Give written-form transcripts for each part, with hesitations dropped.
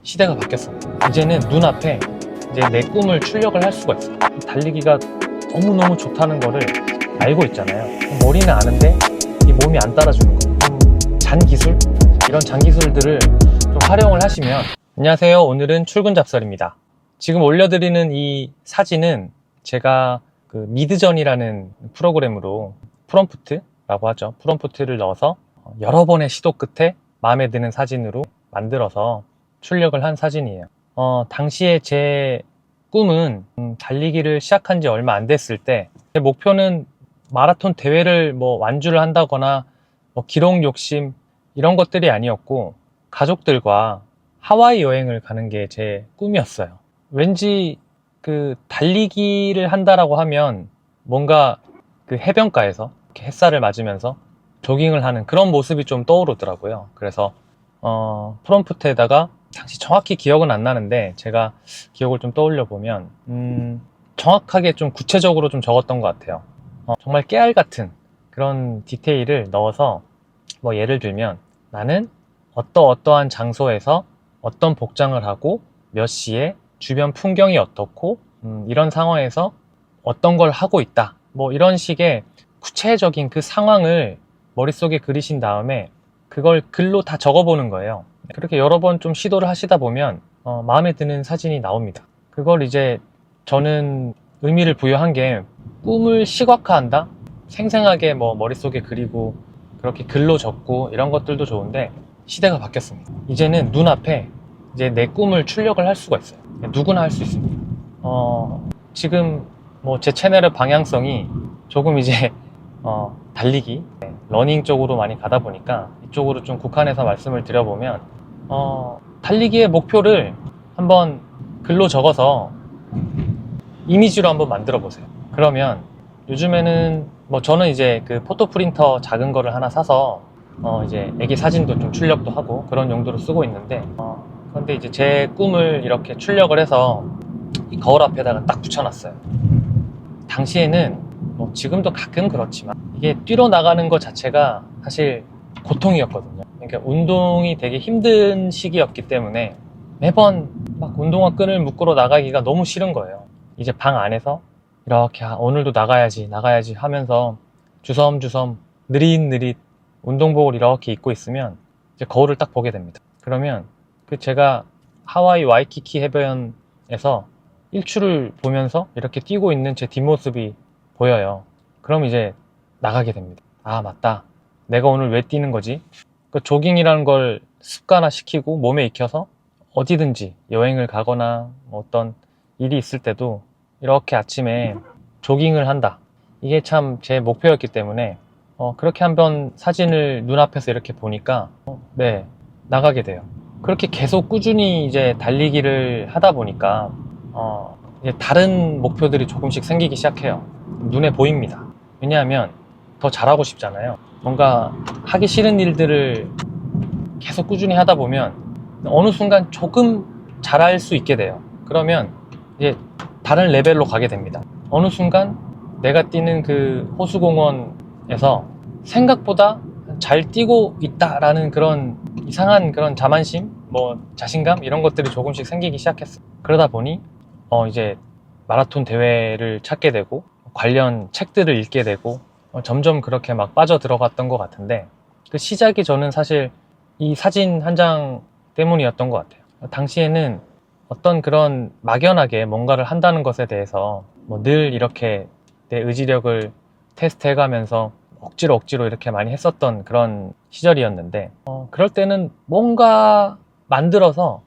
시대가 바뀌었습니다. 이제는 눈앞에 이제 내 꿈을 출력을 할 수가 있어요. 달리기가 너무너무 좋다는 거를 알고 있잖아요. 머리는 아는데 이 몸이 안 따라주는 거. 잔기술? 이런 잔기술들을 좀 활용을 하시면. 안녕하세요. 오늘은 출근 잡설입니다. 지금 올려드리는 이 사진은 제가 그 미드전이라는 프로그램으로 프롬프트라고 하죠. 프롬프트를 넣어서 여러 번의 시도 끝에 마음에 드는 사진으로 만들어서 출력을 한 사진이에요. 당시에 제 꿈은 달리기를 시작한 지 얼마 안 됐을 때 제 목표는 마라톤 대회를 완주를 한다거나 기록 욕심 이런 것들이 아니었고, 가족들과 하와이 여행을 가는 게 제 꿈이었어요. 왠지 그 달리기를 한다라고 하면 뭔가 그 해변가에서 이렇게 햇살을 맞으면서 조깅을 하는 그런 모습이 좀 떠오르더라고요. 그래서 프롬프트에다가 당시 정확히 기억은 안 나는데 제가 기억을 좀 떠올려 보면 정확하게 좀 구체적으로 좀 적었던 것 같아요. 정말 깨알 같은 그런 디테일을 넣어서 예를 들면 나는 어떠한 장소에서 어떤 복장을 하고 몇 시에 주변 풍경이 어떻고 이런 상황에서 어떤 걸 하고 있다, 이런 식의 구체적인 그 상황을 머릿속에 그리신 다음에 그걸 글로 다 적어보는 거예요. 그렇게 여러 번 좀 시도를 하시다 보면 마음에 드는 사진이 나옵니다. 그걸 이제 저는 의미를 부여한 게, 꿈을 시각화한다? 생생하게 머릿속에 그리고 그렇게 글로 적고 이런 것들도 좋은데, 시대가 바뀌었습니다. 이제는 눈앞에 이제 내 꿈을 출력을 할 수가 있어요. 누구나 할 수 있습니다. 지금 제 채널의 방향성이 조금 이제 달리기, 러닝 쪽으로 많이 가다 보니까 이쪽으로 좀 국한해서 말씀을 드려보면, 달리기의 목표를 한번 글로 적어서 이미지로 한번 만들어 보세요. 그러면 요즘에는 저는 이제 그 포토 프린터 작은 거를 하나 사서 이제 애기 사진도 좀 출력도 하고 그런 용도로 쓰고 있는데, 그런데 이제 제 꿈을 이렇게 출력을 해서 이 거울 앞에다가 딱 붙여놨어요. 당시에는 지금도 가끔 그렇지만 이게 뛰러 나가는 것 자체가 사실 고통이었거든요. 그러니까 운동이 되게 힘든 시기였기 때문에 매번 막 운동화 끈을 묶으러 나가기가 너무 싫은 거예요. 이제 방 안에서 이렇게 오늘도 나가야지 하면서 주섬주섬 느릿느릿 운동복을 이렇게 입고 있으면 이제 거울을 딱 보게 됩니다. 그러면 제가 하와이 와이키키 해변에서 일출을 보면서 이렇게 뛰고 있는 제 뒷모습이 보여요. 그럼 이제 나가게 됩니다. 아, 맞다. 내가 오늘 왜 뛰는 거지? 그 조깅이라는 걸 습관화 시키고 몸에 익혀서 어디든지 여행을 가거나 어떤 일이 있을 때도 이렇게 아침에 조깅을 한다. 이게 참 제 목표였기 때문에 그렇게 한번 사진을 눈앞에서 이렇게 보니까 네, 나가게 돼요. 그렇게 계속 꾸준히 이제 달리기를 하다 보니까 이제 다른 목표들이 조금씩 생기기 시작해요. 눈에 보입니다. 왜냐하면 더 잘하고 싶잖아요. 뭔가 하기 싫은 일들을 계속 꾸준히 하다 보면 어느 순간 조금 잘할 수 있게 돼요. 그러면 이제 다른 레벨로 가게 됩니다. 어느 순간 내가 뛰는 그 호수공원에서 생각보다 잘 뛰고 있다라는 그런 이상한 그런 자만심, 자신감 이런 것들이 조금씩 생기기 시작했어요. 그러다 보니 이제 마라톤 대회를 찾게 되고 관련 책들을 읽게 되고 점점 그렇게 막 빠져 들어갔던 것 같은데, 그 시작이 저는 사실 이 사진 한 장 때문이었던 것 같아요. 당시에는 어떤 그런 막연하게 뭔가를 한다는 것에 대해서 늘 이렇게 내 의지력을 테스트해가면서 억지로 이렇게 많이 했었던 그런 시절이었는데, 그럴 때는 뭔가 만들어서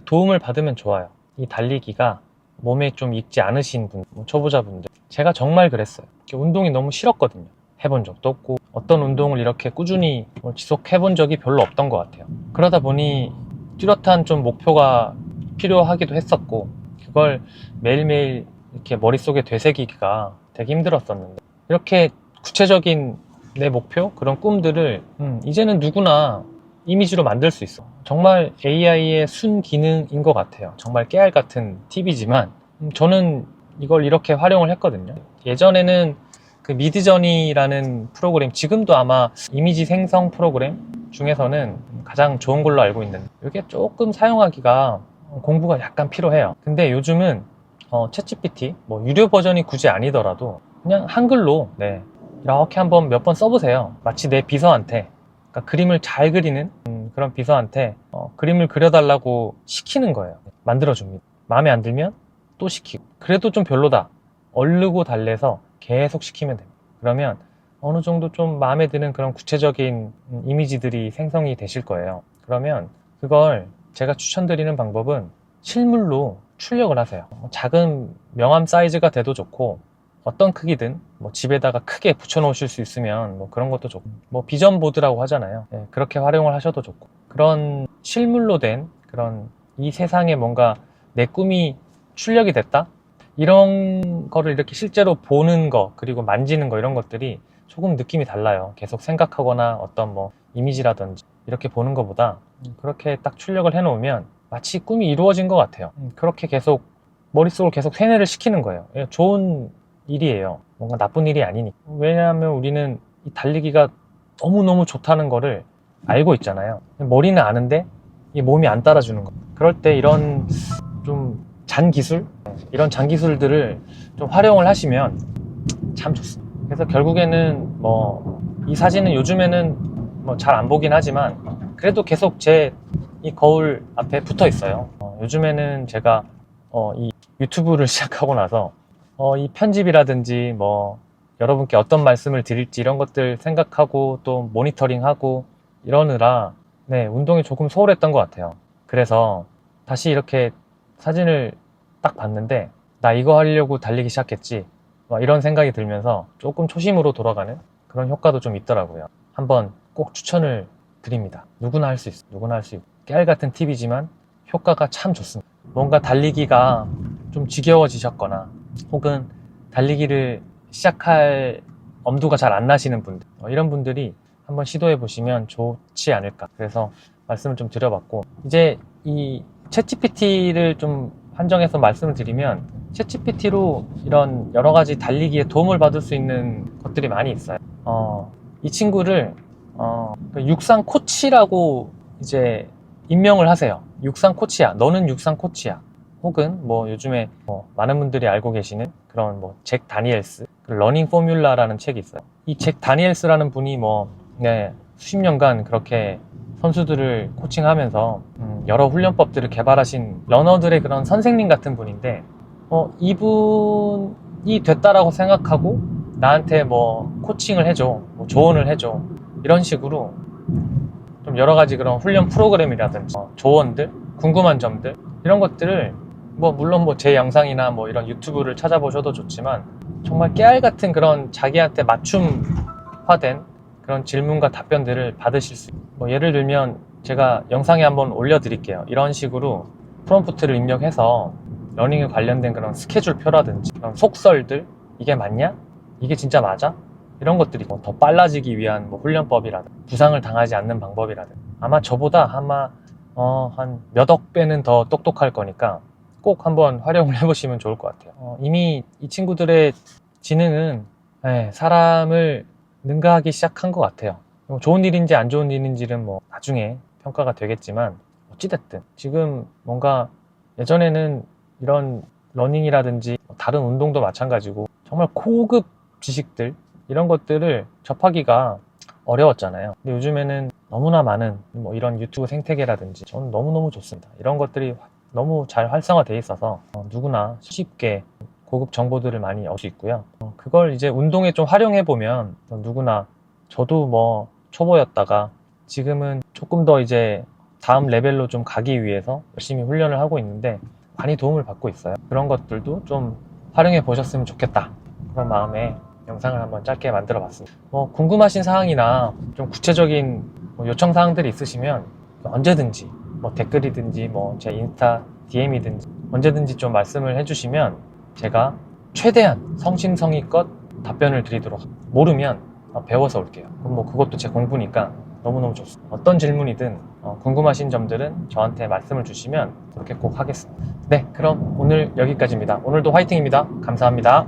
도움을 받으면 좋아요. 이 달리기가 몸에 좀 익지 않으신 분, 초보자분들, 제가 정말 그랬어요. 운동이 너무 싫었거든요. 해본 적도 없고 어떤 운동을 이렇게 꾸준히 지속해본 적이 별로 없던 것 같아요. 그러다 보니 뚜렷한 좀 목표가 필요하기도 했었고, 그걸 매일매일 이렇게 머릿속에 되새기기가 되게 힘들었었는데, 이렇게 구체적인 내 목표, 그런 꿈들을 이제는 누구나 이미지로 만들 수 있어. 정말 AI의 순기능인 것 같아요. 정말 깨알 같은 팁이지만 저는 이걸 이렇게 활용을 했거든요. 예전에는 그 미드저니라는 프로그램, 지금도 아마 이미지 생성 프로그램 중에서는 가장 좋은 걸로 알고 있는데 이게 조금 사용하기가 공부가 약간 필요해요. 근데 요즘은 챗GPT 뭐 유료 버전이 굳이 아니더라도 그냥 한글로 이렇게 한번 몇 번 써보세요. 마치 내 비서한테, 그러니까 그림을 잘 그리는 그런 비서한테 그림을 그려달라고 시키는 거예요. 만들어줍니다. 마음에 안 들면 또 시키고, 그래도 좀 별로다, 얼르고 달래서 계속 시키면 됩니다. 그러면 어느 정도 좀 마음에 드는 그런 구체적인 이미지들이 생성이 되실 거예요. 그러면 그걸 제가 추천드리는 방법은 실물로 출력을 하세요. 작은 명암 사이즈가 돼도 좋고, 어떤 크기든 뭐 집에다가 크게 붙여 놓으실 수 있으면 뭐 그런 것도 좋고, 뭐 비전 보드라고 하잖아요. 그렇게 활용을 하셔도 좋고, 그런 실물로 된 그런 이 세상에 뭔가 내 꿈이 출력이 됐다? 이런 거를 이렇게 실제로 보는 거, 그리고 만지는 거, 이런 것들이 조금 느낌이 달라요. 계속 생각하거나 어떤 뭐 이미지라든지 이렇게 보는 것보다 그렇게 딱 출력을 해 놓으면 마치 꿈이 이루어진 것 같아요. 그렇게 계속 머릿속을 계속 세뇌를 시키는 거예요. 좋은 일이에요. 뭔가 나쁜 일이 아니니까. 왜냐하면 우리는 이 달리기가 너무너무 좋다는 거를 알고 있잖아요. 머리는 아는데 이 몸이 안 따라주는 거. 그럴 때 이런 좀 잔기술? 이런 잔기술들을 좀 활용을 하시면 참 좋습니다. 그래서 결국에는 뭐 이 사진은 요즘에는 뭐 잘 안 보긴 하지만 그래도 계속 제 이 거울 앞에 붙어 있어요. 요즘에는 제가 이 유튜브를 시작하고 나서 이 편집이라든지 뭐 여러분께 어떤 말씀을 드릴지 이런 것들 생각하고 또 모니터링하고 이러느라 운동이 조금 소홀했던 것 같아요. 그래서 다시 이렇게 사진을 딱 봤는데 나 이거 하려고 달리기 시작했지, 이런 생각이 들면서 조금 초심으로 돌아가는 그런 효과도 좀 있더라고요. 한번 꼭 추천을 드립니다. 누구나 할 수 있어요. 누구나 할 수 있고, 깨알 같은 팁이지만 효과가 참 좋습니다. 뭔가 달리기가 좀 지겨워지셨거나 혹은 달리기를 시작할 엄두가 잘 안 나시는 분들, 이런 분들이 한번 시도해 보시면 좋지 않을까, 그래서 말씀을 좀 드려봤고, 이제 이 챗GPT를 좀 한정해서 말씀을 드리면 챗GPT로 이런 여러 가지 달리기에 도움을 받을 수 있는 것들이 많이 있어요. 이 친구를 육상 코치라고 이제 임명을 하세요. 육상 코치야, 너는 육상 코치야. 혹은 뭐 요즘에 많은 분들이 알고 계시는 그런 뭐 잭 다니엘스 러닝 포뮬라라는 책이 있어요. 이 잭 다니엘스라는 분이 수십 년간 그렇게 선수들을 코칭하면서 여러 훈련법들을 개발하신 러너들의 그런 선생님 같은 분인데, 이분이 됐다라고 생각하고 나한테 뭐 코칭을 해줘, 뭐 조언을 해줘, 이런 식으로 좀 여러 가지 그런 훈련 프로그램이라든지 조언들, 궁금한 점들, 이런 것들을 물론 제 영상이나 이런 유튜브를 찾아보셔도 좋지만 정말 깨알 같은 그런 자기한테 맞춤화된 그런 질문과 답변들을 받으실 수 있어요. 예를 들면 제가 영상에 한번 올려드릴게요. 이런 식으로 프롬프트를 입력해서 러닝에 관련된 그런 스케줄표라든지 그런 속설들, 이게 맞냐? 이게 진짜 맞아? 이런 것들이 더 빨라지기 위한 훈련법이라든지 부상을 당하지 않는 방법이라든지, 아마 저보다 한 몇억 배는 더 똑똑할 거니까 꼭 한번 활용을 해보시면 좋을 것 같아요. 이미 이 친구들의 지능은 사람을 능가하기 시작한 것 같아요. 좋은 일인지 안 좋은 일인지는 나중에 평가가 되겠지만, 어찌됐든 지금 뭔가 예전에는 이런 러닝이라든지 다른 운동도 마찬가지고 정말 고급 지식들, 이런 것들을 접하기가 어려웠잖아요. 근데 요즘에는 너무나 많은 이런 유튜브 생태계라든지 저는 너무너무 좋습니다. 이런 것들이 너무 잘 활성화되어 있어서 누구나 쉽게 고급 정보들을 많이 얻을 수 있고요. 그걸 이제 운동에 좀 활용해 보면 누구나, 저도 초보였다가 지금은 조금 더 이제 다음 레벨로 좀 가기 위해서 열심히 훈련을 하고 있는데 많이 도움을 받고 있어요. 그런 것들도 좀 활용해 보셨으면 좋겠다, 그런 마음에 영상을 한번 짧게 만들어 봤습니다. 궁금하신 사항이나 좀 구체적인 요청 사항들이 있으시면 언제든지 댓글이든지 제 인스타 DM이든지 언제든지 좀 말씀을 해주시면 제가 최대한 성심성의껏 답변을 드리도록 합니다. 모르면 배워서 올게요. 그럼 그것도 제 공부니까 너무너무 좋습니다. 어떤 질문이든 궁금하신 점들은 저한테 말씀을 주시면 그렇게 꼭 하겠습니다. 그럼 오늘 여기까지입니다. 오늘도 화이팅입니다. 감사합니다.